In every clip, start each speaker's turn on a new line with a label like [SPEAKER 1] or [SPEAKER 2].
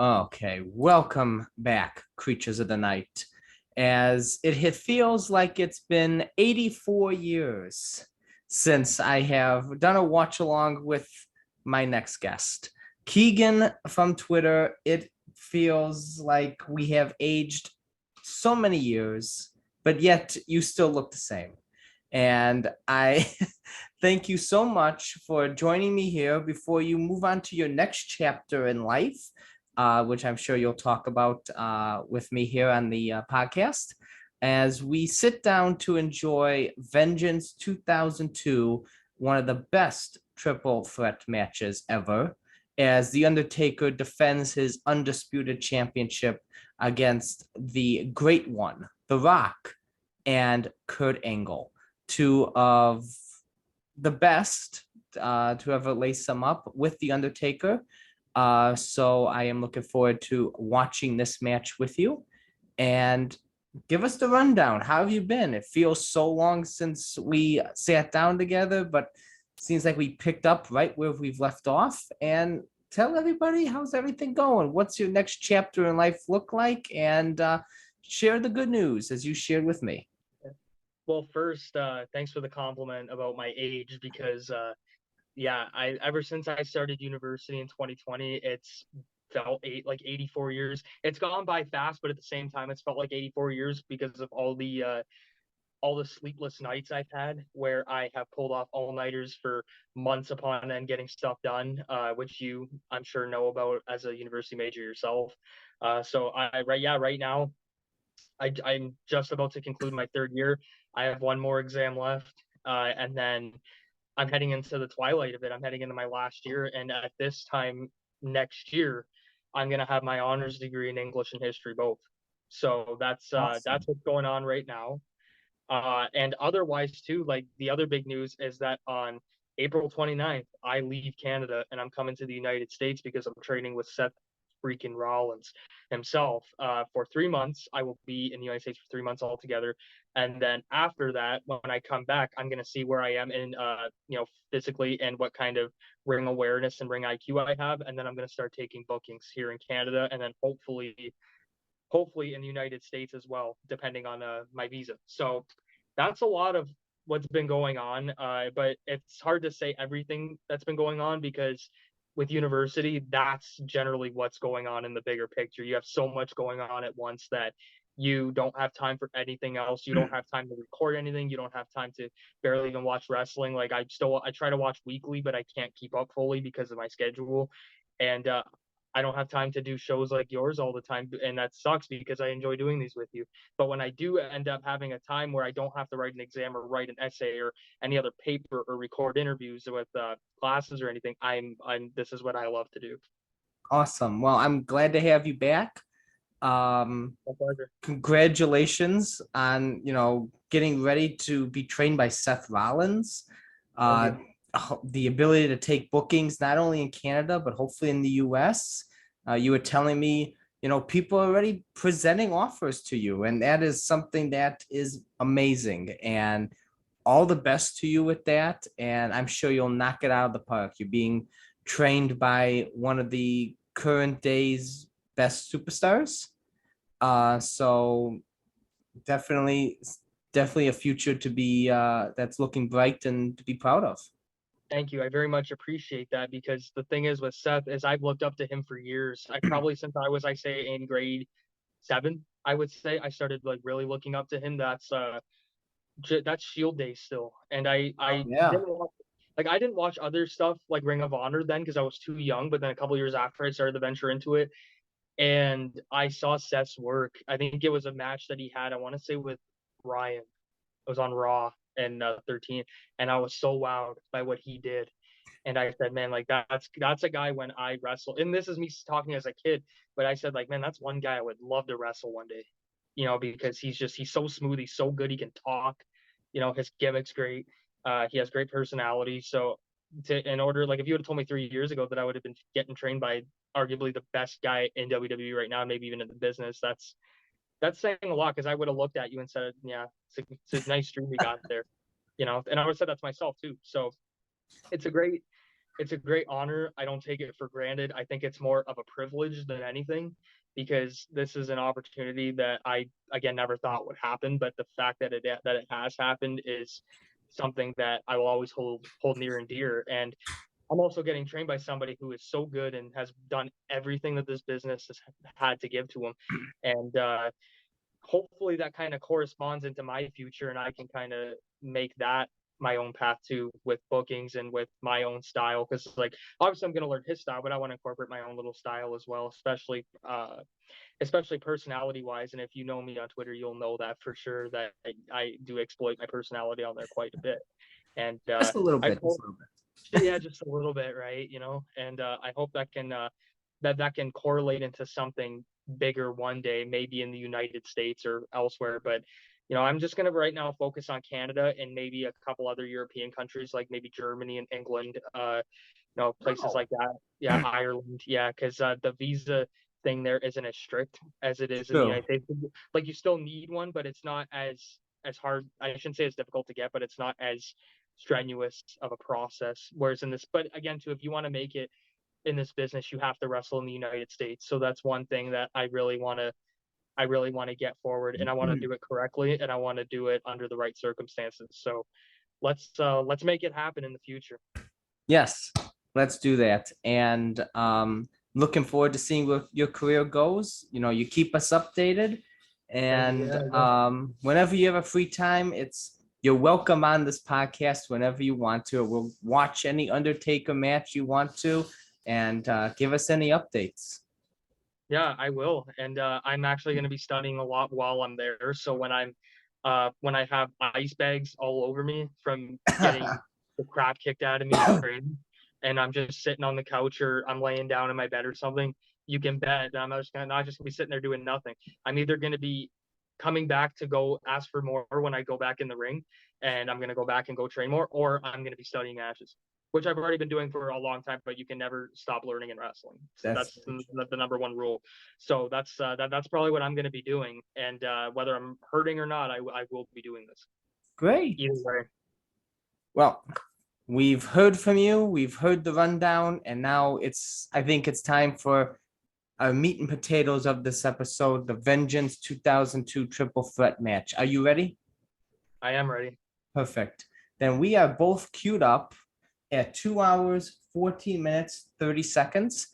[SPEAKER 1] Okay, welcome back, creatures of the night. As feels like it's been 84 years since I have done a watch along with my next guest, Keegan from Twitter. It feels like we have aged so many years, but yet you still look the same. And I thank you so much for joining me here before you move on to your next chapter in life, which I'm sure you'll talk about with me here on the podcast, as we sit down to enjoy Vengeance 2002, one of the best triple threat matches ever, as The Undertaker defends his Undisputed Championship against the Great One, The Rock, and Kurt Angle, two of the best to ever lace them up with The Undertaker. So I am looking forward to watching this match with you. And give us the rundown. How have you been? It feels so long since we sat down together, but seems like we picked up right where we've left off. And tell everybody, how's everything going? What's your next chapter in life look like? And share the good news as you shared with me.
[SPEAKER 2] Well, first, thanks for the compliment about my age because yeah, I ever since I started university in 2020, it's felt 84 years. It's gone by fast, but at the same time, it's felt like 84 years because of all the sleepless nights I've had where I have pulled off all-nighters for months upon end getting stuff done, which you I'm sure know about as a university major yourself. So right now I'm just about to conclude my third year. I have one more exam left, and then I'm heading into the twilight of it. I'm heading into my last year, and at this time next year, I'm gonna have my honors degree in English and history both. So that's
[SPEAKER 1] Awesome.
[SPEAKER 2] what's going on right now. And otherwise too, like the other big news is that on April 29th, I leave Canada and I'm coming to the United States because I'm training with Seth freaking Rollins himself for 3 months. I will be in the United States for 3 months altogether. And then after that, when I come back, I'm going to see where I am in, physically and what kind of ring awareness and ring IQ I have. And then I'm going to start taking bookings here in Canada and then hopefully in the United States as well, depending on my visa. So that's a lot of what's been going on. But it's hard to say everything that's been going on because with university, that's generally what's going on in the bigger picture. You have so much going on at once that you don't have time for anything else. You don't have time to record anything. You don't have time to barely even watch wrestling. Like I try to watch weekly, but I can't keep up fully because of my schedule. And I don't have time to do shows like yours all the time, and that sucks because I enjoy doing these with you. But when I do end up having a time where I don't have to write an exam or write an essay or any other paper or record interviews with classes or anything, I'm this is what I love to do.
[SPEAKER 1] Awesome. Well, I'm glad to have you back.
[SPEAKER 2] My pleasure.
[SPEAKER 1] Congratulations on getting ready to be trained by Seth Rollins.
[SPEAKER 2] Thank
[SPEAKER 1] Uh,
[SPEAKER 2] you.
[SPEAKER 1] the ability to take bookings not only in Canada but hopefully in the U.S. You were telling me people are already presenting offers to you, and that is something that is amazing. And all the best to you with that. And I'm sure you'll knock it out of the park. You're being trained by one of the current day's best superstars. So definitely, definitely a future to be that's looking bright and to be proud of.
[SPEAKER 2] Thank you. I very much appreciate that because the thing is with Seth is I've looked up to him for years. I probably since I say in grade 7, I would say I started like really looking up to him. That's Shield Day still, and
[SPEAKER 1] Oh,
[SPEAKER 2] I
[SPEAKER 1] yeah.
[SPEAKER 2] didn't watch, I didn't watch other stuff like Ring of Honor then because I was too young. But then a couple years after I started to venture into it, and I saw Seth's work. I think it was a match that he had. I want to say with Ryan. It was on Raw in 13, and I was so wowed by what he did. And I said, man, like that's a guy when I wrestle. And this is me talking as a kid, but I said, like, man, that's one guy I would love to wrestle one day. Because he's so smooth, he's so good, he can talk. His gimmick's great. He has great personality. So in order, like, if you would have told me 3 years ago that I would have been getting trained by arguably the best guy in WWE right now, maybe even in the business, that's saying a lot because I would have looked at you and said, yeah, it's a nice stream we got there. And I would have said that to myself too. So it's a great it's a great honor. I don't take it for granted. I think it's more of a privilege than anything, because this is an opportunity that I, again, never thought would happen. But the fact that it has happened is something that I will always hold near and dear. And I'm also getting trained by somebody who is so good and has done everything that this business has had to give to him. And hopefully that kind of corresponds into my future, and I can kind of make that my own path too, with bookings and with my own style. Because like, obviously I'm going to learn his style, but I want to incorporate my own little style as well, especially personality wise. And if you know me on Twitter, you'll know that for sure, that I do exploit my personality on there quite a bit. And
[SPEAKER 1] Just a little
[SPEAKER 2] I
[SPEAKER 1] bit, just
[SPEAKER 2] hope,
[SPEAKER 1] a little bit.
[SPEAKER 2] yeah, just a little bit, right? And I hope that can that can correlate into something bigger one day, maybe in the United States or elsewhere. But I'm just gonna right now focus on Canada and maybe a couple other European countries, like maybe Germany and England, places
[SPEAKER 1] Oh.
[SPEAKER 2] like that. Yeah, Ireland. Yeah, because the visa thing there isn't as strict as it is in the
[SPEAKER 1] True.
[SPEAKER 2] United States. Like, you still need one, but it's not as hard. I shouldn't say it's difficult to get, but it's not as strenuous of a process. Whereas in this, but again, too, if you want to make it in this business, you have to wrestle in the United States. So that's one thing that I really want to get forward, and I want to do it correctly, and I want to do it under the right circumstances. So let's make it happen in the future.
[SPEAKER 1] Yes, let's do that. And looking forward to seeing where your career goes. You keep us updated. And
[SPEAKER 2] Yeah.
[SPEAKER 1] whenever you have a free time, you're welcome on this podcast whenever you want to. We'll watch any Undertaker match you want to, and give us any updates.
[SPEAKER 2] Yeah, I will. And I'm actually going to be studying a lot while I'm there. So when I have ice bags all over me from getting the crap kicked out of me in training, and I'm just sitting on the couch or I'm laying down in my bed or something, you can bet that I'm not just gonna be sitting there doing nothing. I'm either going to be coming back to go ask for more when I go back in the ring, and I'm going to go back and go train more, or I'm going to be studying matches, which I've already been doing for a long time. But you can never stop learning in wrestling.
[SPEAKER 1] That's
[SPEAKER 2] That's the number one rule. So that's probably what I'm going to be doing. And whether I'm hurting or not, I will be doing this
[SPEAKER 1] great.
[SPEAKER 2] either way.
[SPEAKER 1] Well, we've heard from you, we've heard the rundown, and now I think it's time for our meat and potatoes of this episode, the Vengeance 2002 Triple Threat match. Are you ready?
[SPEAKER 2] I am ready.
[SPEAKER 1] Perfect. Then we are both queued up at 2 hours, 14 minutes, 30 seconds.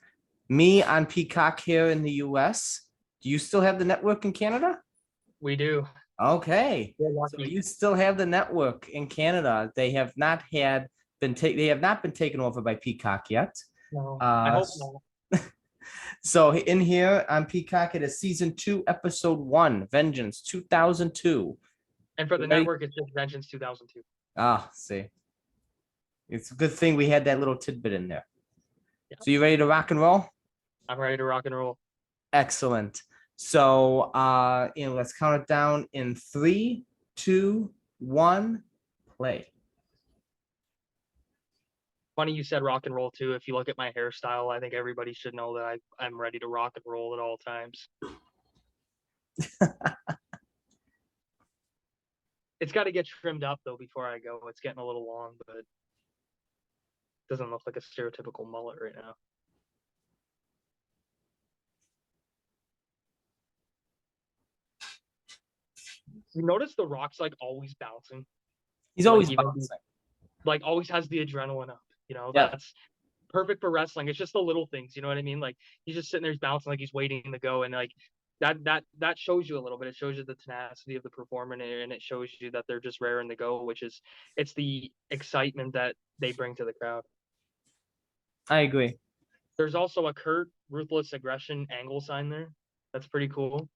[SPEAKER 1] Me on Peacock here in the US. Do you still have the network in Canada?
[SPEAKER 2] We do.
[SPEAKER 1] Okay.
[SPEAKER 2] We're
[SPEAKER 1] So
[SPEAKER 2] lucky.
[SPEAKER 1] you still have the network in Canada. They have not been taken over by Peacock yet.
[SPEAKER 2] No, I
[SPEAKER 1] Uh,
[SPEAKER 2] hope not.
[SPEAKER 1] so in here on Peacock, it is season 2, episode 1, Vengeance 2002.
[SPEAKER 2] And for
[SPEAKER 1] You
[SPEAKER 2] the
[SPEAKER 1] ready?
[SPEAKER 2] network, it's just Vengeance 2002.
[SPEAKER 1] See, it's a good thing we had that little tidbit in there.
[SPEAKER 2] Yeah.
[SPEAKER 1] So you ready to rock and roll?
[SPEAKER 2] I'm ready to rock and roll.
[SPEAKER 1] Excellent. So let's count it down in 3, 2, 1, play.
[SPEAKER 2] Funny you said rock and roll too. If you look at my hairstyle, I think everybody should know that I'm ready to rock and roll at all times. It's got to get trimmed up though before I go. It's getting a little long, but it doesn't look like a stereotypical mullet right now. You notice the Rock's like always bouncing.
[SPEAKER 1] He's
[SPEAKER 2] Like,
[SPEAKER 1] always
[SPEAKER 2] even
[SPEAKER 1] bouncing.
[SPEAKER 2] like always has the adrenaline up.
[SPEAKER 1] Yeah.
[SPEAKER 2] That's perfect for wrestling. It's just the little things, you know what I mean? Like, he's just sitting there, he's bouncing like he's waiting to go, and like that shows you a little bit. It shows you the tenacity of the performer, and it shows you that they're just raring to go, it's the excitement that they bring to the crowd.
[SPEAKER 1] I agree.
[SPEAKER 2] There's also a Kurt Ruthless Aggression angle sign there. That's pretty cool,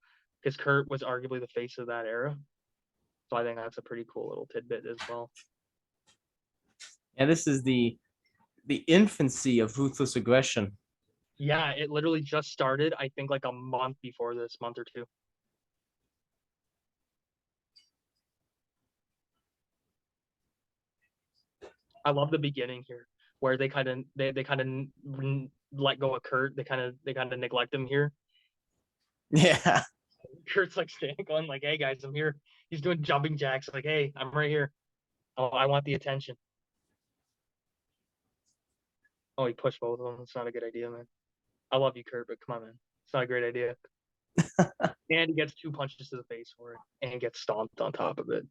[SPEAKER 2] because Kurt was arguably the face of that era. So I think that's a pretty cool little tidbit as well.
[SPEAKER 1] Yeah, this is the infancy of Ruthless Aggression.
[SPEAKER 2] Yeah, it literally just started, I think, like a month before this, month or two. I love the beginning here, where they kind of let go of Kurt. They kind of neglect him here.
[SPEAKER 1] Yeah.
[SPEAKER 2] Kurt's like standing going like, "Hey guys, I'm here." He's doing jumping jacks, like, "Hey, I'm right here. Oh, I want the attention." Oh, he pushed both of them. It's not a good idea, man. I love you, Kurt, but come on, man. It's not a great idea. And he gets 2 punches to the face for it and gets stomped on top of it.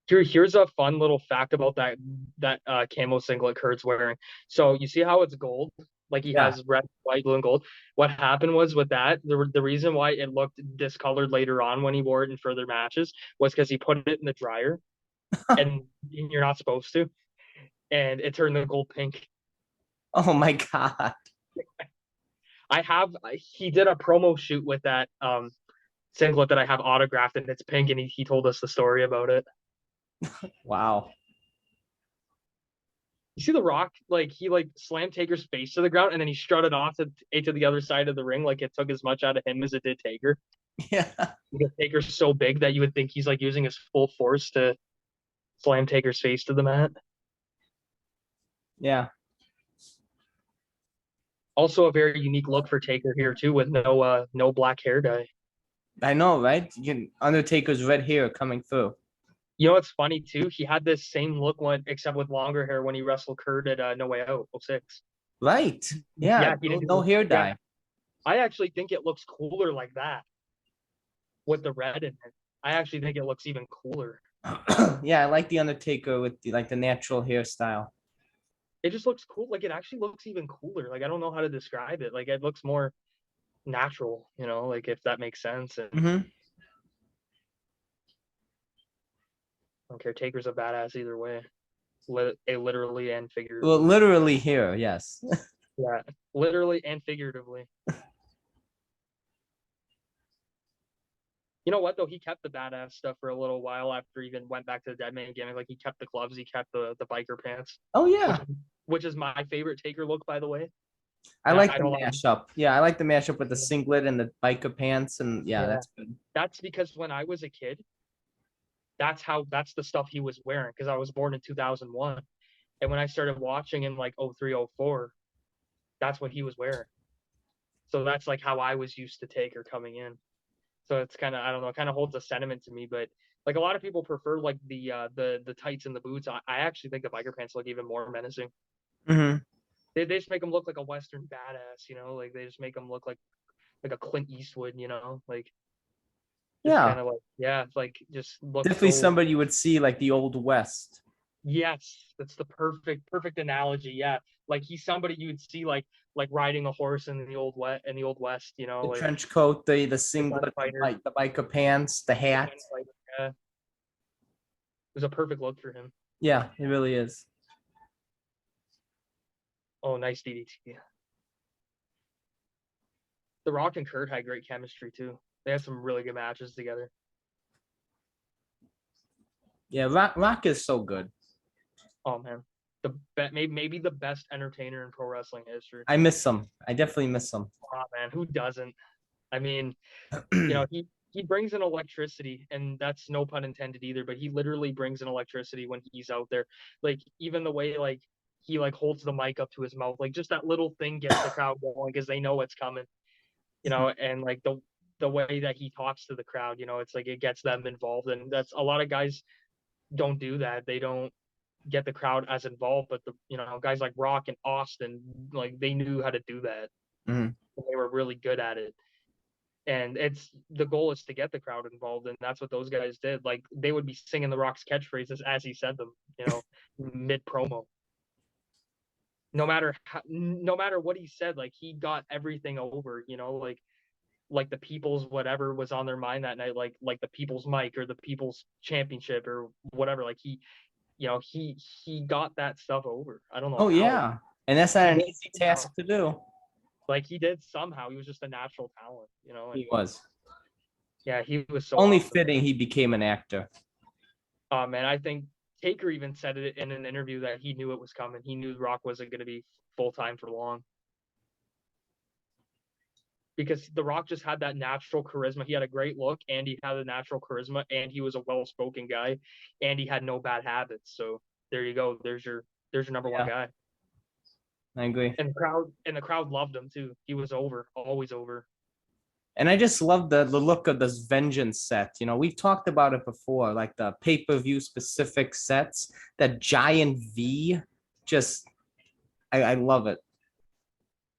[SPEAKER 2] Here's a fun little fact about that camo singlet Kurt's wearing. So you see how it's gold? Like he has red, white, blue, and gold. What happened was with that, the reason why it looked discolored later on when he wore it in further matches was because he put it in the dryer, and you're not supposed to, and it turned the gold pink.
[SPEAKER 1] Oh my God.
[SPEAKER 2] He did a promo shoot with that singlet that I have autographed, and it's pink, and he told us the story about it.
[SPEAKER 1] Wow.
[SPEAKER 2] You see The Rock, like he slammed Taker's face to the ground, and then he strutted off to the other side of the ring, like it took as much out of him as it did Taker.
[SPEAKER 1] Yeah.
[SPEAKER 2] Because Taker's so big that you would think he's like using his full force to slam Taker's face to the mat.
[SPEAKER 1] Yeah.
[SPEAKER 2] Also, a very unique look for Taker here too, with no black hair dye.
[SPEAKER 1] I know, right? Undertaker's red hair coming through.
[SPEAKER 2] You know what's funny too? He had this same look except with longer hair when he wrestled Kurt at No Way Out 06.
[SPEAKER 1] Right. Yeah.
[SPEAKER 2] He didn't
[SPEAKER 1] No hair dye.
[SPEAKER 2] Yeah. I actually think it looks cooler like that with the red in it. I actually think it looks even cooler.
[SPEAKER 1] Yeah, I like the Undertaker with the natural hairstyle.
[SPEAKER 2] It just looks cool. Like it actually looks even cooler. Like I don't know how to describe it. Like it looks more natural, like if that makes sense. And I don't care. Taker's a badass either way, literally and figuratively.
[SPEAKER 1] Well, literally here, yes.
[SPEAKER 2] Yeah, literally and figuratively. You know what though? He kept the badass stuff for a little while after he even went back to the Deadman gimmick. Like he kept the gloves, he kept the biker pants.
[SPEAKER 1] Oh yeah.
[SPEAKER 2] Which is my favorite Taker look, by the way.
[SPEAKER 1] I like the mashup. Yeah, I like the mashup with the singlet and the biker pants, and yeah, that's good.
[SPEAKER 2] That's because when I was a kid, that's the stuff he was wearing, because I was born in 2001. And when I started watching in like 03, 04, that's what he was wearing. So that's like how I was used to Taker coming in. So it's kind of, I don't know, it kind of holds a sentiment to me. But like a lot of people prefer like the tights and the boots. I actually think the biker pants look even more menacing. They just make him look like a Western badass, like they just make him look like a Clint Eastwood, like kind of like, yeah, like just look
[SPEAKER 1] definitely somebody you would see like the Old West.
[SPEAKER 2] Yes, that's the perfect analogy. Yeah, like he's somebody you would see like riding a horse in the old west, the
[SPEAKER 1] like, trench coat, the singlet, the biker pants, the hat.
[SPEAKER 2] Yeah. It was a perfect look for him.
[SPEAKER 1] Yeah, it really is.
[SPEAKER 2] Oh, nice DDT. The Rock and Kurt had great chemistry too. They had some really good matches together.
[SPEAKER 1] Yeah, Rock is so good.
[SPEAKER 2] Oh man, maybe the best entertainer in pro wrestling history.
[SPEAKER 1] I miss him. I definitely miss him.
[SPEAKER 2] Oh man, who doesn't? I mean, he brings an electricity, and that's no pun intended either, but he literally brings an electricity when he's out there. Like even the way like he like holds the mic up to his mouth, like just that little thing gets the crowd going because they know it's coming. And like the way that he talks to the crowd, it's like it gets them involved, and that's a lot of guys don't do that. They don't get the crowd as involved, but guys like Rock and Austin, like they knew how to do that. They were really good at it. And the goal is to get the crowd involved, and that's what those guys did. Like they would be singing the Rock's catchphrases as he said them, mid promo. No matter what he said, like he got everything over, like the people's whatever was on their mind that night, like the people's mic or the people's championship or whatever. Like he got that stuff over. I don't know.
[SPEAKER 1] Oh yeah, and that's not an easy task to do.
[SPEAKER 2] Like he did somehow. He was just a natural talent,
[SPEAKER 1] He was.
[SPEAKER 2] Yeah, he was so
[SPEAKER 1] only awesome. Fitting he became an actor.
[SPEAKER 2] Oh man, I think Taker even said it in an interview that he knew it was coming. He knew Rock wasn't going to be full time for long. Because The Rock just had that natural charisma. He had a great look, and he had a natural charisma, and he was a well-spoken guy, and he had no bad habits. So there you go. There's your number one guy.
[SPEAKER 1] I agree.
[SPEAKER 2] And the crowd loved him too. He was always over.
[SPEAKER 1] And I just love the look of this Vengeance set. You know, we've talked about it before, like the pay-per-view specific sets, that giant V, just I love it.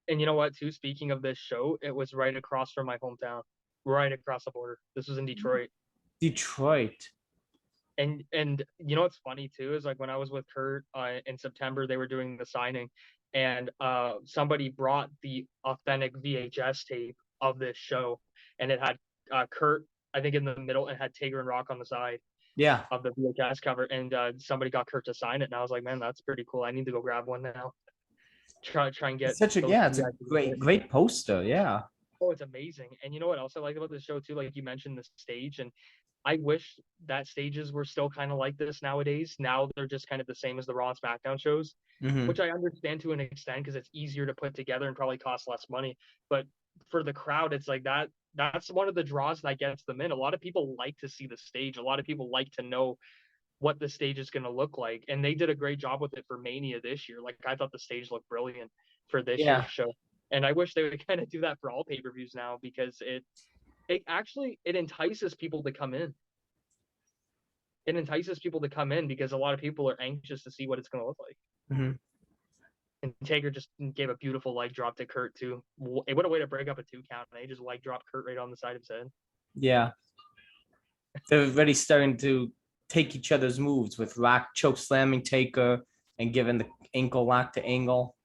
[SPEAKER 2] And you know what, too? Speaking of this show, it was right across from my hometown, right across the border. This was in Detroit.
[SPEAKER 1] Detroit.
[SPEAKER 2] And you know what's funny too is like when I was with Kurt in September, they were doing the signing, and somebody brought the authentic VHS tape of this show, and it had Kurt, I think, in the middle, and had Taker and Rock on the side
[SPEAKER 1] Yeah.
[SPEAKER 2] of the VHS cover, and somebody got Kurt to sign it, and I was like, man, that's pretty cool. I need to go grab one now. Try and get
[SPEAKER 1] It's such a
[SPEAKER 2] those
[SPEAKER 1] yeah,
[SPEAKER 2] two
[SPEAKER 1] it's a
[SPEAKER 2] guys together.
[SPEAKER 1] great poster. Yeah.
[SPEAKER 2] Oh, it's amazing. And you know what else I like about this show too? Like you mentioned the stage, and I wish that stages were still kind of like this nowadays. Now they're just kind of the same as the Raw and SmackDown shows,
[SPEAKER 1] Hmm.
[SPEAKER 2] which I understand to an extent because it's easier to put together and probably costs less money. But for the crowd, it's like that. That's one of the draws that gets them in. A lot of people like to see the stage. A lot of people like to know what the stage is going to look like, and they did a great job with it for Mania this year. Like I thought the stage looked brilliant for this year's
[SPEAKER 1] Yeah.
[SPEAKER 2] show, and I wish they would kind of do that for all pay-per-views now because it actually it entices people to come in. It entices people to come in because a lot of people are anxious to see what it's going to look like.
[SPEAKER 1] Hmm.
[SPEAKER 2] And Taker just gave a beautiful leg drop to Kurt too. What a way to break up a 2 count. And they just leg dropped Kurt right on the side of his head.
[SPEAKER 1] Yeah. They're already starting to take each other's moves with Rock choke slamming Taker and giving the ankle lock to Angle.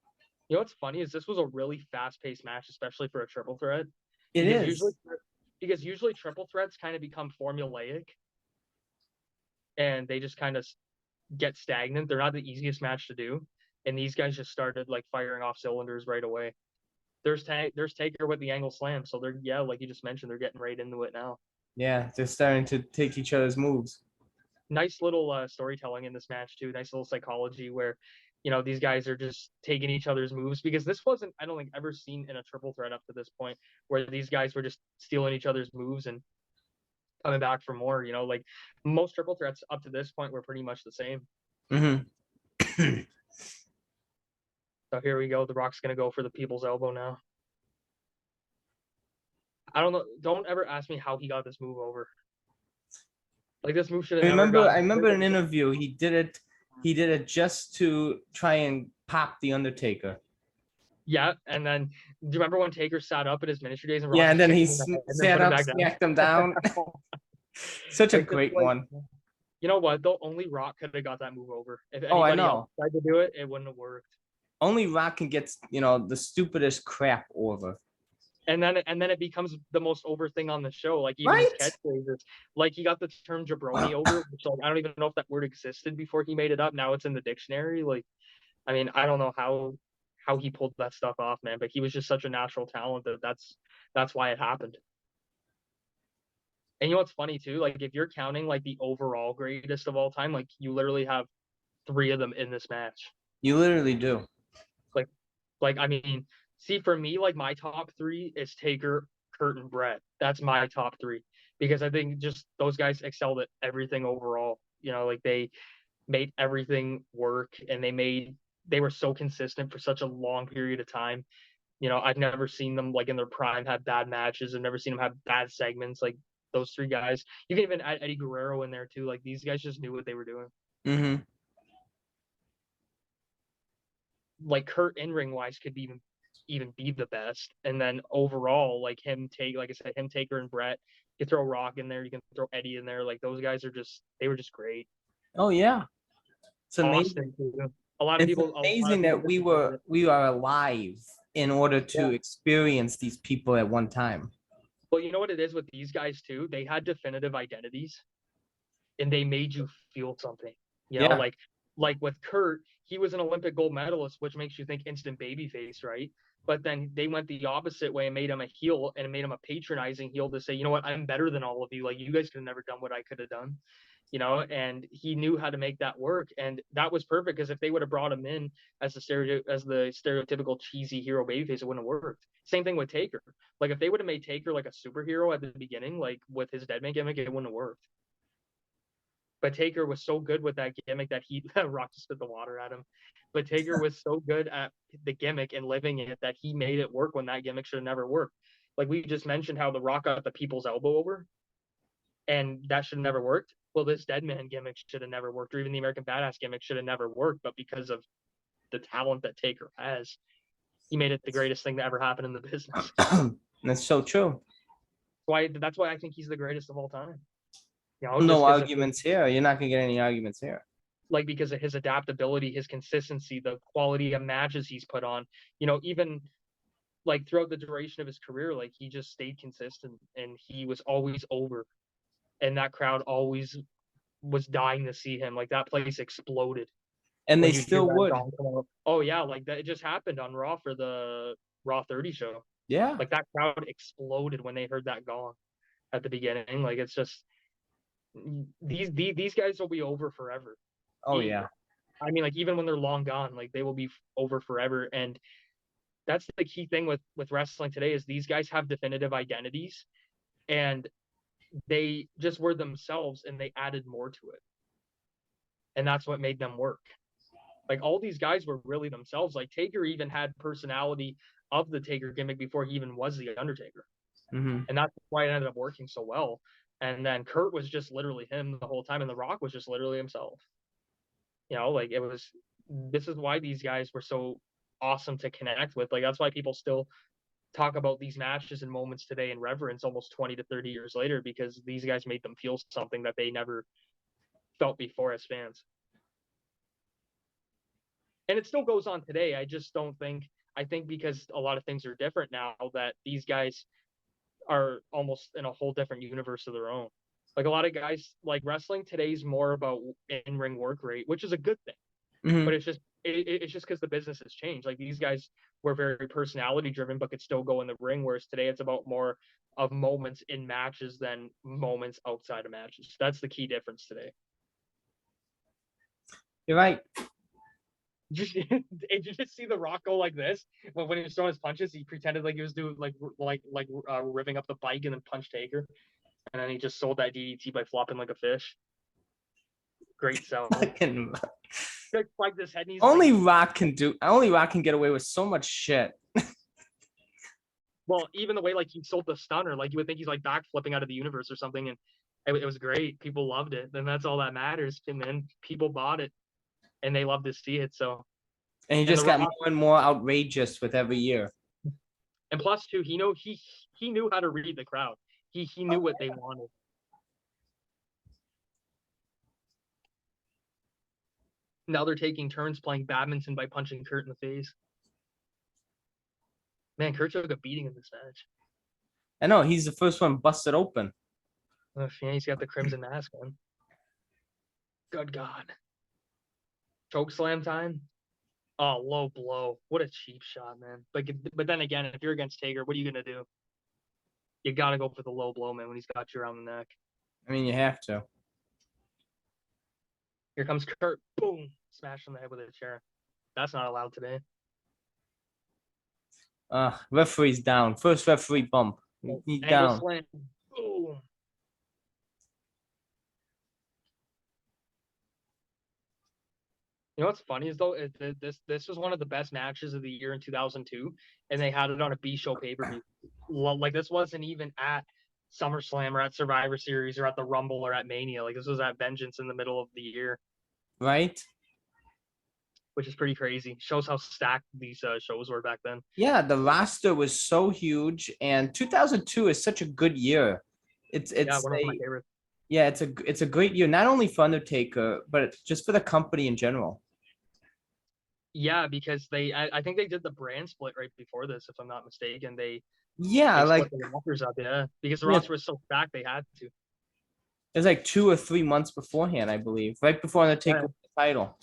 [SPEAKER 2] You know what's funny is this was a really fast-paced match, especially for a triple threat,
[SPEAKER 1] It
[SPEAKER 2] because
[SPEAKER 1] is.
[SPEAKER 2] usually triple threats kind of become formulaic and they just kind of get stagnant. They're not the easiest match to do, and these guys just started like firing off cylinders right away. There's Taker with the angle slam, so they're like you just mentioned, they're getting right into it now.
[SPEAKER 1] Yeah, they're starting to take each other's moves.
[SPEAKER 2] Nice little storytelling in this match too. Nice little psychology where these guys are just taking each other's moves because this wasn't, I don't think, ever seen in a triple threat up to this point where these guys were just stealing each other's moves and coming back for more. Like most triple threats up to this point were pretty much the same.
[SPEAKER 1] Hmm.
[SPEAKER 2] So here we go. The Rock's gonna go for the people's elbow now. I don't know. Don't ever ask me how he got this move over. Like this move should have never
[SPEAKER 1] I
[SPEAKER 2] gotten
[SPEAKER 1] remember
[SPEAKER 2] over.
[SPEAKER 1] an interview. He did it. He did it just to try and pop the Undertaker.
[SPEAKER 2] Yeah, and then do you remember when Taker sat up in his ministry days and Rock
[SPEAKER 1] Yeah, and
[SPEAKER 2] just
[SPEAKER 1] then
[SPEAKER 2] kicked
[SPEAKER 1] he
[SPEAKER 2] him in the head and then
[SPEAKER 1] sat
[SPEAKER 2] put him
[SPEAKER 1] up,
[SPEAKER 2] back down?
[SPEAKER 1] smacked him down. Such a
[SPEAKER 2] Like,
[SPEAKER 1] great
[SPEAKER 2] like,
[SPEAKER 1] one.
[SPEAKER 2] you know what? Though only Rock could have got that move over. If
[SPEAKER 1] Oh, I
[SPEAKER 2] anybody else
[SPEAKER 1] know.
[SPEAKER 2] tried to do it, it wouldn't have worked.
[SPEAKER 1] Only Rock can get the stupidest crap over.
[SPEAKER 2] And then it becomes the most over thing on the show. Like even his
[SPEAKER 1] Right?
[SPEAKER 2] catchphrases. Like he got the term jabroni over, which like I don't even know if that word existed before he made it up. Now it's in the dictionary. Like, I mean, I don't know how he pulled that stuff off, man. But he was just such a natural talent that's why it happened. And you know what's funny too? Like if you're counting like the overall greatest of all time, like you literally have 3 of them in this match.
[SPEAKER 1] You literally do.
[SPEAKER 2] Like I mean, see for me, like my top 3 is Taker, Kurt, and Brett. That's my top 3 because I think just those guys excelled at everything overall. Like they made everything work and they were so consistent for such a long period of time. I've never seen them like in their prime have bad matches. I've never seen them have bad segments. Like those 3 guys. You can even add Eddie Guerrero in there too. Like these guys just knew what they were doing.
[SPEAKER 1] Mm-hmm.
[SPEAKER 2] Like Kurt in ring wise could even be the best. And then overall, like like I said, him, Taker, and Brett. You can throw Rock in there. You can throw Eddie in there. Like those guys they were just great.
[SPEAKER 1] Oh yeah, it's amazing.
[SPEAKER 2] Austin too. A lot of
[SPEAKER 1] It's
[SPEAKER 2] people,
[SPEAKER 1] amazing that
[SPEAKER 2] disregard it.
[SPEAKER 1] we are alive in order to
[SPEAKER 2] Yeah.
[SPEAKER 1] experience these people at one time.
[SPEAKER 2] Well, you know what it is with these guys too? They had definitive identities and they made you feel something.
[SPEAKER 1] Yeah.
[SPEAKER 2] Like with Kurt, he was an Olympic gold medalist, which makes you think instant babyface, right? But then they went the opposite way and made him a heel and made him a patronizing heel to say, you know what, I'm better than all of you. Like you guys could have never done what I could have done. And he knew how to make that work. And that was perfect because if they would have brought him in as the stereotypical cheesy hero babyface, it wouldn't have worked. Same thing with Taker. Like if they would have made Taker like a superhero at the beginning, like with his Deadman gimmick, it wouldn't have worked. But Taker was so good with that gimmick that Rock just spit the water at him. But Taker was so good at the gimmick and living it that he made it work when that gimmick should have never worked. Like we just mentioned how The Rock got the people's elbow over, and that should have never worked. Well, this dead man gimmick should have never worked, or even the American Badass gimmick should have never worked. But because of the talent that Taker has, he made it the greatest thing that ever happened in the business.
[SPEAKER 1] That's so true.
[SPEAKER 2] That's why I think he's the greatest of all time. You know,
[SPEAKER 1] No arguments here. You're not gonna get any arguments here.
[SPEAKER 2] Like because of his adaptability, his consistency, the quality of matches he's put on. You know, even like throughout the duration of his career, like he just stayed consistent and he was always over, and that crowd always was dying to see him. Like that place exploded.
[SPEAKER 1] And they still would.
[SPEAKER 2] Oh yeah, like that. It just happened on Raw for the Raw 30 show.
[SPEAKER 1] Yeah.
[SPEAKER 2] Like that crowd exploded when they heard that gong at the beginning. Like it's just these guys will be over forever.
[SPEAKER 1] Oh yeah.
[SPEAKER 2] I mean, like even when they're long gone, like they will be over forever. And that's the key thing with wrestling today is these guys have definitive identities, and they just were themselves, and they added more to it, and that's what made them work. Like all these guys were really themselves. Like Taker even had personality of the Taker gimmick before he even was the Undertaker.
[SPEAKER 1] Mm-hmm.
[SPEAKER 2] And that's why it ended up working so well. And then Kurt was just literally him the whole time, and The Rock was just literally himself. You know, like this is why these guys were so awesome to connect with. Like that's why people still talk about these matches and moments today in reverence almost 20 to 30 years later, because these guys made them feel something that they never felt before as fans. And it still goes on today. I think because a lot of things are different now, that these guys are almost in a whole different universe of their own. Like a lot of guys, like wrestling today's more about in-ring work rate, which is a good thing.
[SPEAKER 1] Mm-hmm.
[SPEAKER 2] But it's just because the business has changed. Like these guys were very personality driven, but could still go in the ring. Whereas today it's about more of moments in matches than moments outside of matches. That's the key difference today.
[SPEAKER 1] You're right.
[SPEAKER 2] Did you just see The Rock go like this when he was throwing his punches? He pretended like he was doing revving up the bike and then punch Taker, and then he just sold that DDT by flopping like a fish. Great sell. Like this head.
[SPEAKER 1] Only Rock can get away with so much shit.
[SPEAKER 2] Well, even the way like he sold the stunner, like you would think he's like back flipping out of the universe or something, and it was great. People loved it, and that's all that matters. And then people bought it, and they love to see it. So,
[SPEAKER 1] and he just got more and more outrageous with every year.
[SPEAKER 2] And plus, too, he knew how to read the crowd. He knew what they wanted. Now they're taking turns playing badminton by punching Kurt in the face. Man, Kurt took a beating in this match.
[SPEAKER 1] I know, he's the first one busted open.
[SPEAKER 2] Oh, yeah, he's got the crimson mask on. Good God. Choke slam time. Oh, low blow. What a cheap shot, man. But then again, if you're against Taker, what are you going to do? You got to go for the low blow, man, when he's got you around the neck.
[SPEAKER 1] I mean, you have to.
[SPEAKER 2] Here comes Kurt. Boom. Smash on the head with a chair. That's not allowed today.
[SPEAKER 1] Referee's down. First referee bump. He's down.
[SPEAKER 2] Slam. Boom. You know what's funny is though, this was one of the best matches of the year in 2002, and they had it on a B show pay-per-view. Like this wasn't even at SummerSlam or at Survivor Series or at the Rumble or at Mania. Like this was at Vengeance in the middle of the year.
[SPEAKER 1] Right.
[SPEAKER 2] Which is pretty crazy. Shows how stacked these shows were back then.
[SPEAKER 1] Yeah, the roster was so huge, and 2002 is such a good year. It's
[SPEAKER 2] one of my favorites.
[SPEAKER 1] Yeah, it's a great year, not only for Undertaker, but just for the company in general.
[SPEAKER 2] Yeah, because I think they did the brand split right before this, if I'm not mistaken. They
[SPEAKER 1] like
[SPEAKER 2] split the rosters up, because the roster was so stacked they had to.
[SPEAKER 1] It was like 2 or 3 months beforehand, I believe, right before Undertaker won the title.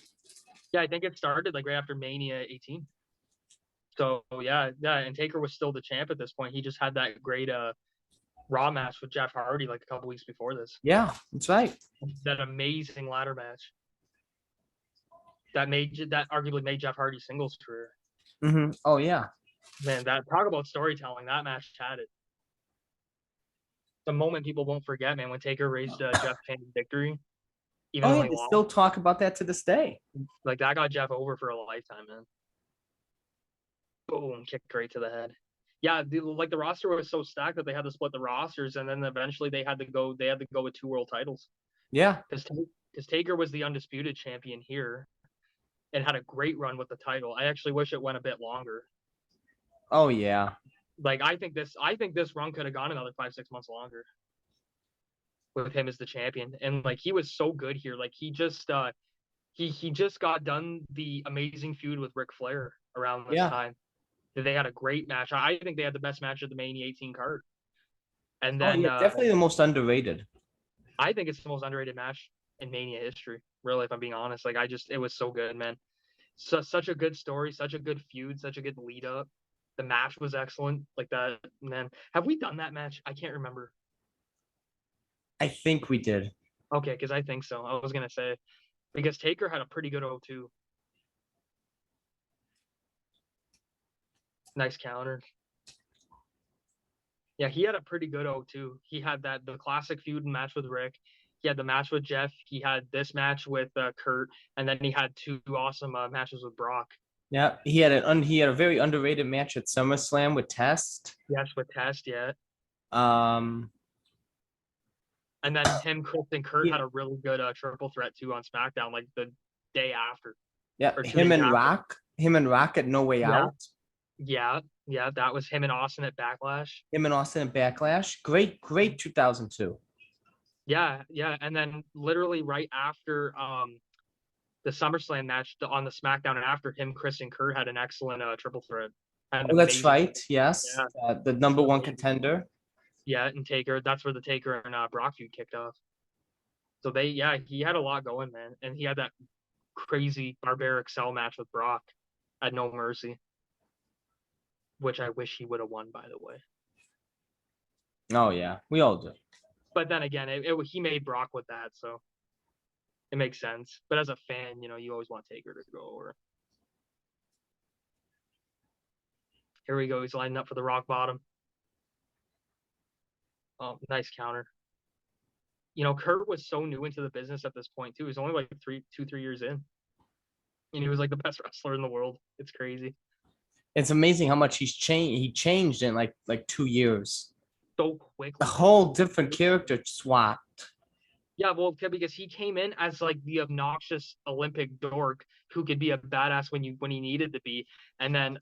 [SPEAKER 2] Yeah, I think it started like right after Mania 18. So yeah, and Taker was still the champ at this point. He just had that great Raw match with Jeff Hardy like a couple weeks before this.
[SPEAKER 1] Yeah, that's right.
[SPEAKER 2] That amazing ladder match. That arguably made Jeff Hardy's singles career.
[SPEAKER 1] Mm-hmm. Oh yeah.
[SPEAKER 2] Man, talk about storytelling. That match had it. The moment people won't forget, man, when Taker raised Jeff Payne's victory.
[SPEAKER 1] Even they still talk about that to this day.
[SPEAKER 2] Like that got Jeff over for a lifetime, man. Boom, kick right to the head. Yeah, the roster was so stacked that they had to split the rosters, and then eventually they had to go with 2 world titles
[SPEAKER 1] Yeah.
[SPEAKER 2] because Taker was the undisputed champion here and had a great run with the title. I actually wish it went a bit longer.
[SPEAKER 1] Oh yeah.
[SPEAKER 2] Like I think this run could have gone another 5-6 months longer with him as the champion. And like he was so good here. Like he just got done the amazing feud with Ric Flair around this
[SPEAKER 1] Yeah.
[SPEAKER 2] time. They had a great match. I think they had the best match of the Mania 18 card. And
[SPEAKER 1] Oh
[SPEAKER 2] then
[SPEAKER 1] yeah. Definitely the most underrated.
[SPEAKER 2] I think it's the most underrated match in Mania history. Really, if I'm being honest, like it was so good, man. Such a good story, such a good feud, such a good lead up. The match was excellent. Like that, man. Have we done that match? I can't remember.
[SPEAKER 1] I think we did.
[SPEAKER 2] Okay, because I think so. I was gonna say because Taker had a pretty good O2. Nice counter. Yeah, he had a pretty good O2. He had the classic feud match with Rick. He had the match with Jeff. He had this match with Kurt, and then he had 2 awesome matches with Brock.
[SPEAKER 1] Yeah. He had a very underrated match at SummerSlam with Test.
[SPEAKER 2] Yes, with Test, yeah.
[SPEAKER 1] Um.
[SPEAKER 2] And then him, Chris, and Kurt
[SPEAKER 1] Yeah.
[SPEAKER 2] had a really good triple threat too on SmackDown, like the day after
[SPEAKER 1] Yeah.
[SPEAKER 2] or 2
[SPEAKER 1] Him
[SPEAKER 2] days
[SPEAKER 1] and
[SPEAKER 2] after.
[SPEAKER 1] Rock. Him and Rock at No Way
[SPEAKER 2] Yeah,
[SPEAKER 1] Out.
[SPEAKER 2] yeah. That was him and Austin at Backlash.
[SPEAKER 1] Him and Austin at Backlash. Great 2002.
[SPEAKER 2] Yeah. And then literally right after the SummerSlam match on the SmackDown after him, Chris, and Kurt had an excellent triple threat.
[SPEAKER 1] Oh, that's right. Yes.
[SPEAKER 2] Yeah.
[SPEAKER 1] The number one contender.
[SPEAKER 2] Yeah, and Taker. That's where the Taker and Brock feud kicked off. So he had a lot going, man, and he had that crazy barbaric cell match with Brock at No Mercy, which I wish he would have won, by the way.
[SPEAKER 1] Oh yeah, we all do.
[SPEAKER 2] But then again, he made Brock with that, so it makes sense. But as a fan, you always want Taker to go over. Here we go. He's lining up for the rock bottom. Oh, nice counter. Kurt was so new into the business at this point too. He's only like 3 years in, and he was like the best wrestler in the world. It's crazy.
[SPEAKER 1] It's amazing how much he's changed. He changed in like 2 years.
[SPEAKER 2] So quickly.
[SPEAKER 1] A whole different character swapped.
[SPEAKER 2] Yeah, well, because he came in as like the obnoxious Olympic dork who could be a badass when he needed to be, and then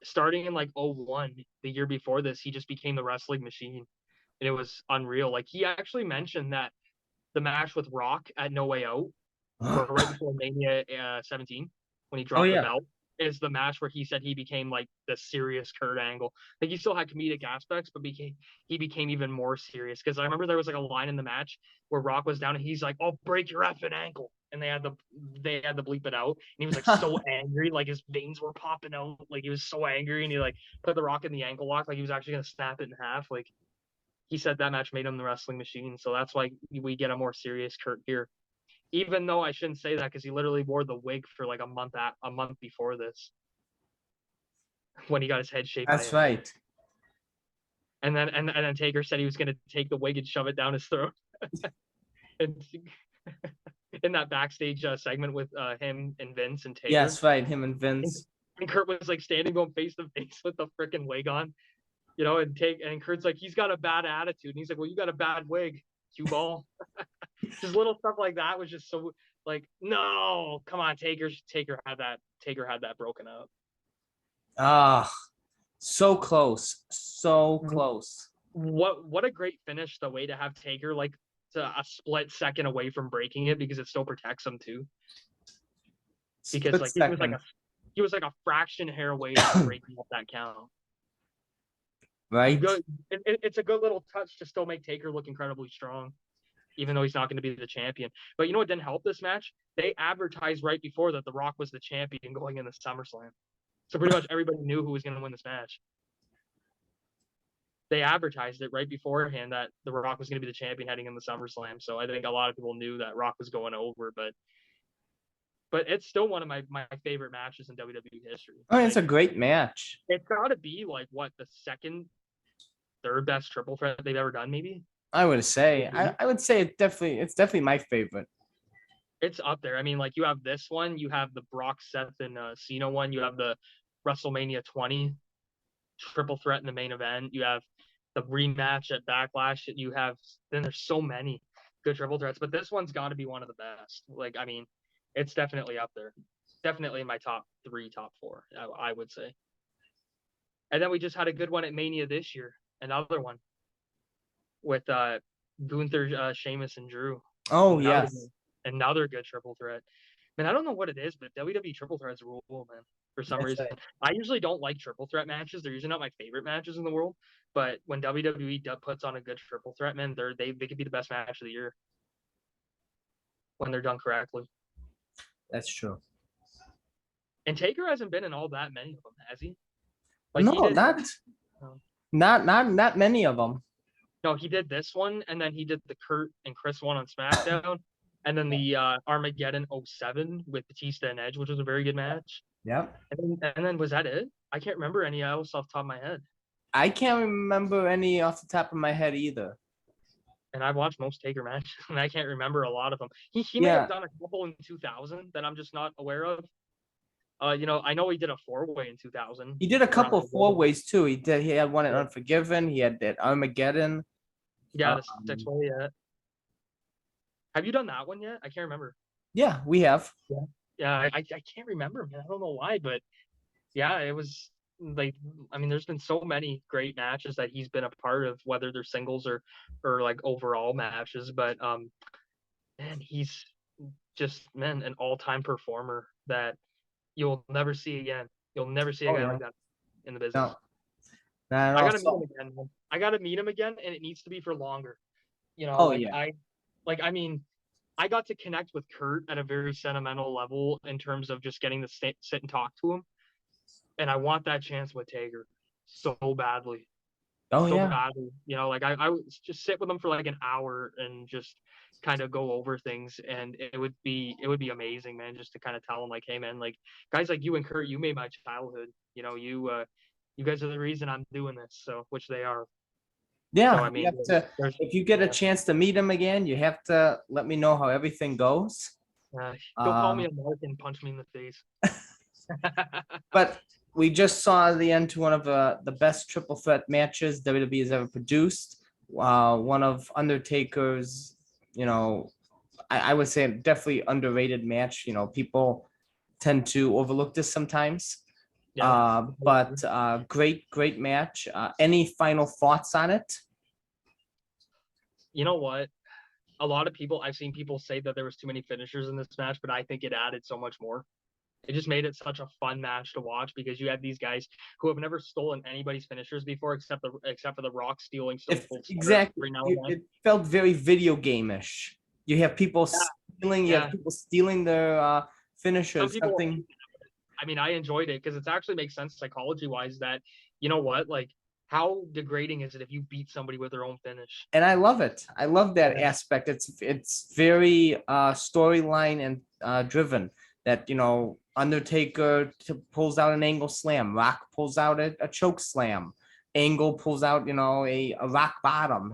[SPEAKER 2] starting in like 01, the year before this, he just became the wrestling machine, and it was unreal. Like he actually mentioned that the match with Rock at No Way Out, or right before Mania 17, when he dropped the belt, is the match where he said he became like the serious Kurt Angle. Like he still had comedic aspects, but he became even more serious. Because I remember there was like a line in the match where Rock was down and he's like, "I'll break your effing ankle," and they had to bleep it out. And he was like so angry, like his veins were popping out, like he was so angry, and he like put the Rock in the ankle lock, like he was actually gonna snap it in half. Like he said that match made him the wrestling machine. So that's why we get a more serious Kurt here. Even though I shouldn't say that because he literally wore the wig for like a month before this when he got his head shaved.
[SPEAKER 1] That's right.
[SPEAKER 2] And then Taker said he was going to take the wig and shove it down his throat. And in that backstage segment with him and Vince and Taker.
[SPEAKER 1] Yes, right. Him and Vince.
[SPEAKER 2] And Kurt was like standing going face to face with the freaking wig on, and Kurt's like, he's got a bad attitude. And he's like, well, you got a bad wig, cue ball. Just little stuff like that was just so like, no, come on, Taker had that broken up.
[SPEAKER 1] Ah, so close. So close.
[SPEAKER 2] What a great finish, the way to have Taker like to a split second away from breaking it because it still protects him too. Because like he was like a fraction hair away from breaking up that count.
[SPEAKER 1] Right.
[SPEAKER 2] It's a good little touch to still make Taker look incredibly strong, even though he's not going to be the champion. But you know what didn't help this match? They advertised right before that The Rock was the champion going into SummerSlam. So pretty much everybody knew who was going to win this match. They advertised it right beforehand that The Rock was going to be the champion heading into SummerSlam. So I think a lot of people knew that Rock was going over, but it's still one of my favorite matches in WWE history.
[SPEAKER 1] Oh, it's a great match.
[SPEAKER 2] It's got to be like what, the third best triple threat they've ever done, maybe.
[SPEAKER 1] I would say it's definitely my favorite.
[SPEAKER 2] It's up there. I mean, like you have this one, you have the Brock, Seth, and Cena one, you have the WrestleMania 20, triple threat in the main event. You have the rematch at Backlash. Then there's so many good triple threats, but this one's got to be one of the best. Like, I mean, it's definitely up there. Definitely in my top 3, top 4, I would say. And then we just had a good one at Mania this year. Another one with Gunther, Sheamus, and Drew.
[SPEAKER 1] Oh,
[SPEAKER 2] Another,
[SPEAKER 1] yes.
[SPEAKER 2] another good triple threat. Man, I don't know what it is, but WWE triple threats rule, man. For some
[SPEAKER 1] That's
[SPEAKER 2] reason,
[SPEAKER 1] right.
[SPEAKER 2] I usually don't like triple threat matches. They're usually not my favorite matches in the world. But when WWE puts on a good triple threat, man, they could be the best match of the year when they're done correctly.
[SPEAKER 1] That's true.
[SPEAKER 2] And Taker hasn't been in all that many of them, has he?
[SPEAKER 1] Like, no, not many of them.
[SPEAKER 2] No, he did this one, and then he did the Kurt and Chris one on SmackDown, and then the Armageddon 07 with Batista and Edge, which was a very good match.
[SPEAKER 1] Yeah.
[SPEAKER 2] And then was that it? I can't remember any else off the top of my head.
[SPEAKER 1] I can't remember any off the top of my head either.
[SPEAKER 2] And I've watched most Taker matches, and I can't remember a lot of them. He may have done a couple in 2000 that I'm just not aware of. I know he did a 4-way in 2000.
[SPEAKER 1] He did a couple 4-ways too. He had one at Unforgiven. He had that Armageddon.
[SPEAKER 2] Yeah, the 6-way. Yeah. Have you done that one yet? I can't remember.
[SPEAKER 1] Yeah, we have.
[SPEAKER 2] Yeah, I can't remember, man. I don't know why, but yeah, it was like, I mean, there's been so many great matches that he's been a part of, whether they're singles or like overall matches. But man, he's just, man, an all-time performer that you'll never see again. You'll never see a guy like that in the business.
[SPEAKER 1] No.
[SPEAKER 2] I gotta meet him again. Man. I gotta meet him again, and it needs to be for longer. I mean, I got to connect with Kurt at a very sentimental level in terms of just getting to sit and talk to him. And I want that chance with Taker so badly. Badly. I would just sit with him for like an hour and just kind of go over things, and it would be amazing, man, just to kind of tell him like, hey man, like guys like you and Kurt, you made my childhood. You guys are the reason I'm doing this, so which they are.
[SPEAKER 1] Yeah, so, I mean, if you get a chance to meet him again, you have to let me know how everything goes.
[SPEAKER 2] He'll call me a mark and punch me in the face.
[SPEAKER 1] But we just saw the end to one of the best triple threat matches WWE has ever produced. One of Undertaker's, I would say definitely underrated match. People tend to overlook this sometimes. Yeah. But great match. Any final thoughts on it?
[SPEAKER 2] You know what? A lot of people, I've seen people say that there was too many finishers in this match, but I think it added so much more. It just made it such a fun match to watch because you had these guys who have never stolen anybody's finishers before, except for the Rock stealing.
[SPEAKER 1] Exactly. It felt very video game-ish. You have people stealing. You have people stealing their finishers.
[SPEAKER 2] I mean, I enjoyed it because it actually makes sense psychology-wise that, you know what, like, how degrading is it if you beat somebody with their own finish?
[SPEAKER 1] And I love it. I love that aspect. It's very storyline and driven. That Undertaker pulls out an angle slam, Rock pulls out a choke slam, Angle pulls out a rock bottom.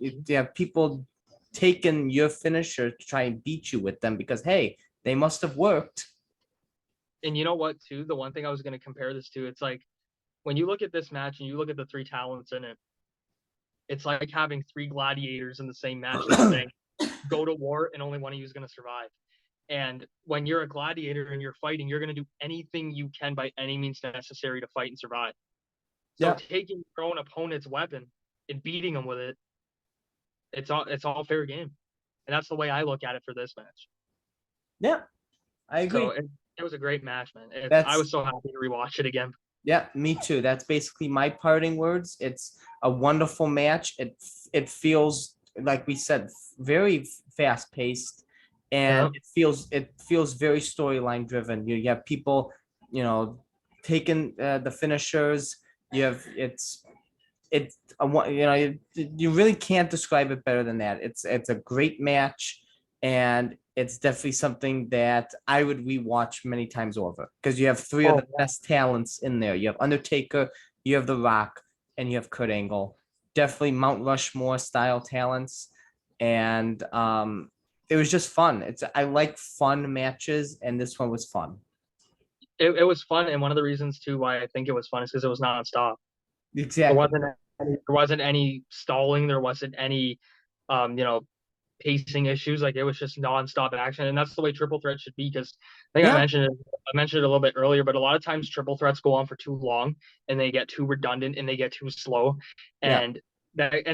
[SPEAKER 1] You have people taking your finisher to try and beat you with them because hey, they must have worked.
[SPEAKER 2] And you know what, too? The one thing I was going to compare this to, it's like when you look at this match and you look at the 3 talents in it, it's like having 3 gladiators in the same match saying, go to war and only one of you is going to survive. And when you're a gladiator and you're fighting, you're going to do anything you can by any means necessary to fight and survive. So taking your own opponent's weapon and beating them with it, it's all fair game. And that's the way I look at it for this match.
[SPEAKER 1] Yeah, I agree.
[SPEAKER 2] So it was a great match, man. I was so happy to rewatch it again.
[SPEAKER 1] Yeah, me too. That's basically my parting words. It's a wonderful match. It feels, like we said, very fast paced, and it feels very storyline driven. You have people, taking the finishers. You have you really can't describe it better than that. It's a great match, and it's definitely something that I would rewatch many times over because you have 3 of the best talents in there. You have Undertaker, you have The Rock, and you have Kurt Angle. Definitely Mount Rushmore style talents, and it was just fun. I like fun matches, and this one was fun.
[SPEAKER 2] It was fun, and one of the reasons too why I think it was fun is because it was nonstop. There
[SPEAKER 1] Exactly.
[SPEAKER 2] wasn't any stalling. There wasn't any, you know, pacing issues. Like it was just nonstop action, and that's the way triple threat should be. Because I think
[SPEAKER 1] Yeah.
[SPEAKER 2] I mentioned it a little bit earlier, but a lot of times triple threats go on for too long, and they get too redundant, and they get too slow,
[SPEAKER 1] Yeah.
[SPEAKER 2] and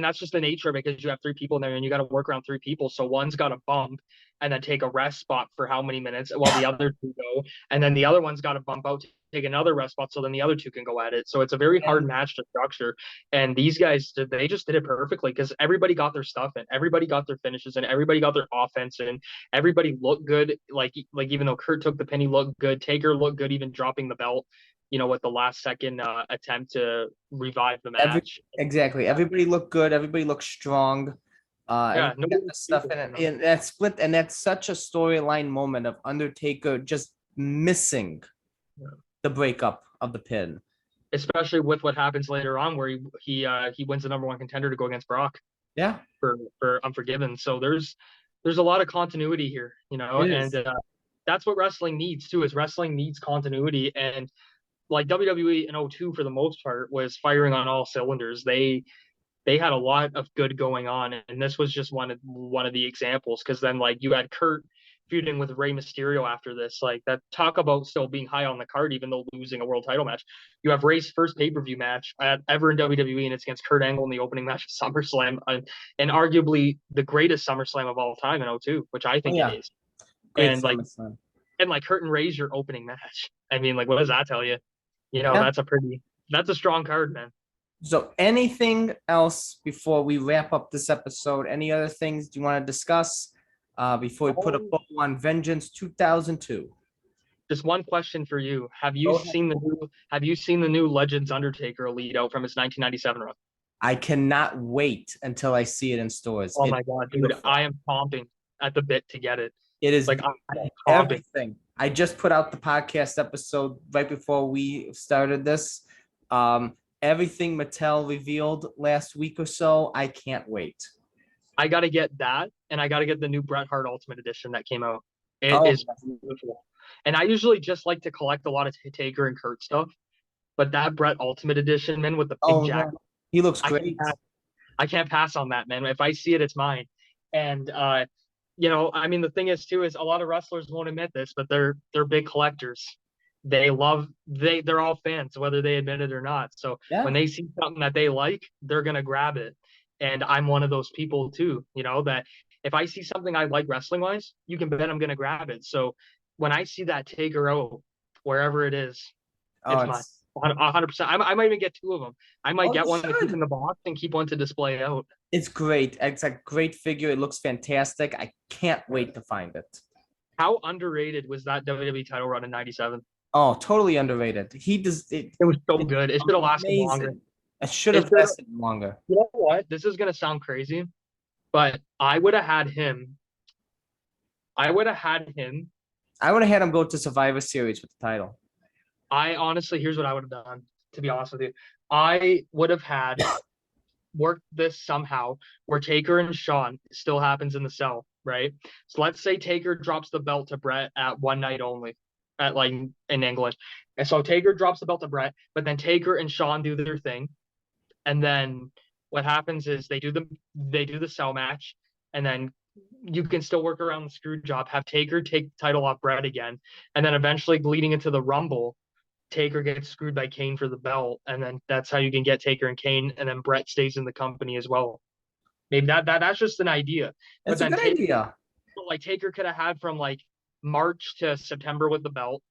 [SPEAKER 2] that's just the nature because you have three people in there, and you got to work around three people. So one's got to bump and then take a rest spot for how many minutes while the other two go, and then the other one's got to bump out to take another rest spot so then the other two can go at it. So it's a very hard
[SPEAKER 1] And
[SPEAKER 2] match to structure. And these guys, they just did it perfectly because everybody got their stuff in, everybody got their finishes in, everybody got their offense in, everybody looked good. Like even though Kurt took the pin, he looked good. Taker looked good, even dropping the belt. With the last second attempt to revive the
[SPEAKER 1] every
[SPEAKER 2] match.
[SPEAKER 1] exactly. Everybody looked good. Everybody looked strong.
[SPEAKER 2] Yeah,
[SPEAKER 1] Everybody got
[SPEAKER 2] nobody
[SPEAKER 1] the
[SPEAKER 2] was
[SPEAKER 1] stuff
[SPEAKER 2] stupid,
[SPEAKER 1] in it. And that split, and that's such a storyline moment of Undertaker just missing
[SPEAKER 2] Yeah.
[SPEAKER 1] the breakup of the pin.
[SPEAKER 2] Especially with what happens later on, where he wins the number one contender to go against Brock
[SPEAKER 1] Yeah,
[SPEAKER 2] for Unforgiven. So there's a lot of continuity here,
[SPEAKER 1] it
[SPEAKER 2] and
[SPEAKER 1] is.
[SPEAKER 2] that's what wrestling needs too. Is wrestling needs continuity, and like WWE in '02 for the most part was firing on all cylinders. They had a lot of good going on, and this was just one of the examples. Because then like you had Kurt feuding with Rey Mysterio after this, like that talk about still being high on the card, even though losing a world title match. You have Rey's first pay-per-view match ever in WWE, and it's against Kurt Angle in the opening match of SummerSlam, and arguably the greatest SummerSlam of all time in '02, which I
[SPEAKER 1] Oh
[SPEAKER 2] think it
[SPEAKER 1] yeah,
[SPEAKER 2] is.
[SPEAKER 1] great
[SPEAKER 2] And like
[SPEAKER 1] SummerSlam.
[SPEAKER 2] Kurt and Rey's your opening match. I mean, like, what does that tell you?
[SPEAKER 1] Yeah.
[SPEAKER 2] That's a strong card, man.
[SPEAKER 1] So, anything else before we wrap up this episode? Any other things do you want to discuss before we put a
[SPEAKER 2] Oh,
[SPEAKER 1] bow on Vengeance 2002?
[SPEAKER 2] just one question for you.
[SPEAKER 1] Go ahead.
[SPEAKER 2] Have you seen the new Legends Undertaker Elite out from his 1997 run?
[SPEAKER 1] I cannot wait until I see it in stores.
[SPEAKER 2] Oh
[SPEAKER 1] It's
[SPEAKER 2] my God, dude,
[SPEAKER 1] beautiful.
[SPEAKER 2] I am chomping at the bit to get it.
[SPEAKER 1] It is
[SPEAKER 2] Like I'm
[SPEAKER 1] beautiful.
[SPEAKER 2] chomping.
[SPEAKER 1] Everything. I just put out the podcast episode right before we started this. Um, Everything Mattel revealed last week or so. I can't wait.
[SPEAKER 2] I got to get that, and I got to get the new Bret Hart Ultimate Edition that came out. It
[SPEAKER 1] Oh,
[SPEAKER 2] is beautiful. And I usually just like to collect a lot of Taker and Kurt stuff, but that Bret Ultimate Edition, man, with the pig
[SPEAKER 1] oh yeah.
[SPEAKER 2] jacket,
[SPEAKER 1] He looks
[SPEAKER 2] I can't
[SPEAKER 1] great.
[SPEAKER 2] pass. I can't pass on that, man. If I see it, it's mine. And I mean, the thing is too is a lot of wrestlers won't admit this, but they're big collectors. They're all fans, whether they admit it or not. So when
[SPEAKER 1] Yeah.
[SPEAKER 2] they see something that they like, they're gonna grab it. And I'm one of those people too, that if I see something I like wrestling wise, you can bet I'm gonna grab it. So when I see that Taker O, wherever it is,
[SPEAKER 1] Oh,
[SPEAKER 2] it's mine. 100%. I might even get two of them. I might
[SPEAKER 1] you
[SPEAKER 2] get one to keep in
[SPEAKER 1] should.
[SPEAKER 2] the box and keep one to display out.
[SPEAKER 1] It's great. It's a great figure. It looks fantastic. I can't wait to find it.
[SPEAKER 2] How underrated was that WWE title run in '97?
[SPEAKER 1] Oh, totally underrated. He does it.
[SPEAKER 2] It was so
[SPEAKER 1] It's
[SPEAKER 2] good. It should have lasted longer.
[SPEAKER 1] amazing. It should
[SPEAKER 2] It
[SPEAKER 1] have
[SPEAKER 2] should.
[SPEAKER 1] lasted longer.
[SPEAKER 2] You know what? This is gonna sound crazy, but I would have had him. I would have had him.
[SPEAKER 1] I would have had him go to Survivor Series with the title.
[SPEAKER 2] I honestly, here's what I would have done. To be honest with you, I would have had worked this somehow where Taker and Shawn still happens in the cell, right? So let's say Taker drops the belt to Brett at one night only, at like in England, and so Taker drops the belt to Brett, but then Taker and Shawn do their thing, and then what happens is they do the cell match, and then you can still work around the screw job, have Taker take the title off Brett again, and then eventually leading into the Rumble, Taker gets screwed by Kane for the belt, and then that's how you can get Taker and Kane, and then Brett stays in the company as well. Maybe that's just an idea. But
[SPEAKER 1] That's a
[SPEAKER 2] then
[SPEAKER 1] good idea.
[SPEAKER 2] Taker could have had from like March to September with the belt,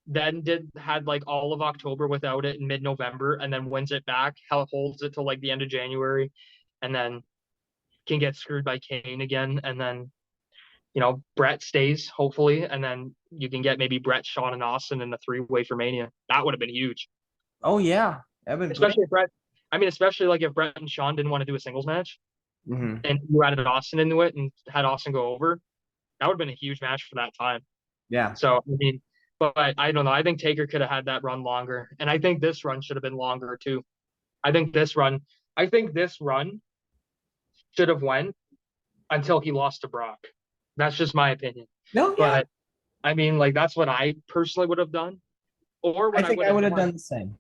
[SPEAKER 2] then had like all of October without it in mid-November, and then wins it back, holds it till like the end of January, and then can get screwed by Kane again, and then Brett stays hopefully, and then you can get maybe Brett, Shawn, and Austin in the three-way for Mania. That would have been huge.
[SPEAKER 1] Oh yeah, that'd been great.
[SPEAKER 2] Especially if Brett, I mean, especially like if Brett and Shawn didn't want to do a singles match
[SPEAKER 1] Hmm.
[SPEAKER 2] and you added Austin into it and had Austin go over, that would have been a huge match for that time.
[SPEAKER 1] Yeah.
[SPEAKER 2] So, I mean, but I don't know. I think Taker could have had that run longer. And I think this run should have been longer too. I think this run should have went until he lost to Brock. That's just my opinion.
[SPEAKER 1] No, yeah.
[SPEAKER 2] But I mean, like, that's what I personally would have done. Or
[SPEAKER 1] I
[SPEAKER 2] what I
[SPEAKER 1] think
[SPEAKER 2] would
[SPEAKER 1] I
[SPEAKER 2] have
[SPEAKER 1] would have
[SPEAKER 2] done.
[SPEAKER 1] done the same.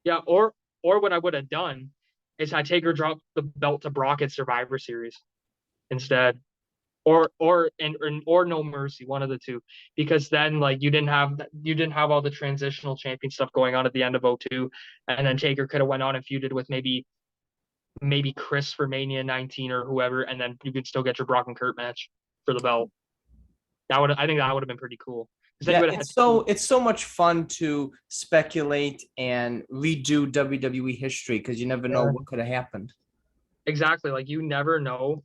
[SPEAKER 2] Yeah, or or what I would have done is I Taker drop the belt to Brock at Survivor Series instead, or No Mercy, one of the two, because then like you didn't have all the transitional champion stuff going on at the end of '02, and then Taker could have went on and feuded with maybe Chris for Mania 19 or whoever, and then you could still get your Brock and Kurt match for the belt. I think that would have been pretty cool. Because then you
[SPEAKER 1] Yeah,
[SPEAKER 2] would have had
[SPEAKER 1] it's so much fun to speculate and redo WWE history because you never know what could have happened.
[SPEAKER 2] exactly, like you never know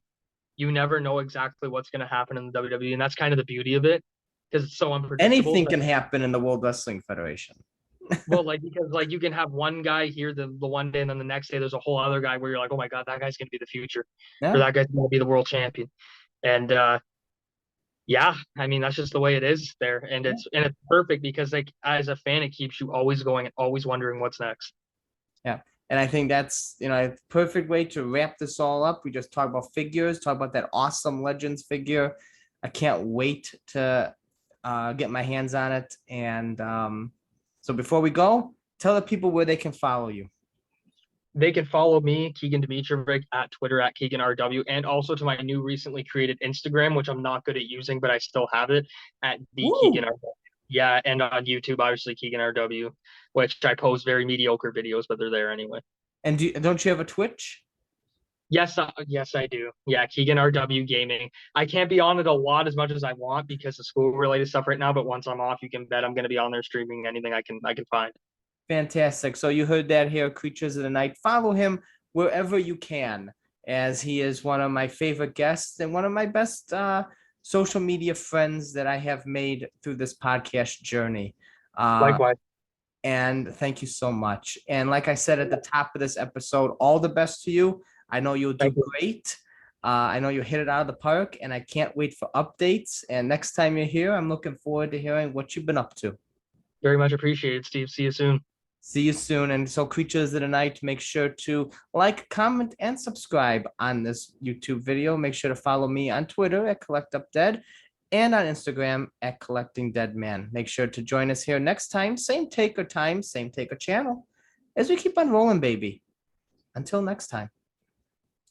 [SPEAKER 2] exactly what's going to happen in the WWE, and that's kind of the beauty of it because it's so unpredictable.
[SPEAKER 1] Anything can happen in the World Wrestling Federation.
[SPEAKER 2] Well, like because like you can have one guy here the one day, and then the next day there's a whole other guy where you're like, oh my god, that guy's going to be the future, or
[SPEAKER 1] Yeah.
[SPEAKER 2] that guy's going to be the world champion, and yeah, I mean that's just the way it is there, and it's perfect because like as a fan, it keeps you always going and always wondering what's next.
[SPEAKER 1] Yeah. And I think that's, a perfect way to wrap this all up. We just talk about figures, talk about that awesome Legends figure. I can't wait to get my hands on it. And so before we go, tell the people where they can follow you.
[SPEAKER 2] They can follow me, Keegan Dimitrijevic, at Twitter at KeeganRW, and also to my new recently created Instagram, which I'm not good at using, but I still have it at the
[SPEAKER 1] Woo!
[SPEAKER 2] Keegan RW. Yeah, and on YouTube, obviously Keegan RW, which I post very mediocre videos, but they're there anyway.
[SPEAKER 1] And don't you have a Twitch?
[SPEAKER 2] Yes, I do. Yeah, Keegan RW Gaming. I can't be on it a lot as much as I want because of school related stuff right now, but once I'm off, you can bet I'm going to be on there streaming anything I can find.
[SPEAKER 1] Fantastic. So you heard that here, Creatures of the Night. Follow him wherever you can, as he is one of my favorite guests and one of my best social media friends that I have made through this podcast journey.
[SPEAKER 2] Likewise.
[SPEAKER 1] And thank you so much. And like I said at the top of this episode, all the best to you. I know you'll do great. I know you'll hit it out of the park, and I can't wait for updates. And next time you're here, I'm looking forward to hearing what you've been up to.
[SPEAKER 2] Very much appreciated, Steve. See you soon.
[SPEAKER 1] See you soon. And so, Creatures of the Night, make sure to like, comment, and subscribe on this YouTube video. Make sure to follow me on Twitter at CollectUpDead and on Instagram at CollectingDeadMan. Make sure to join us here next time. Same Taker time, same Taker channel, as we keep on rolling, baby. Until next time.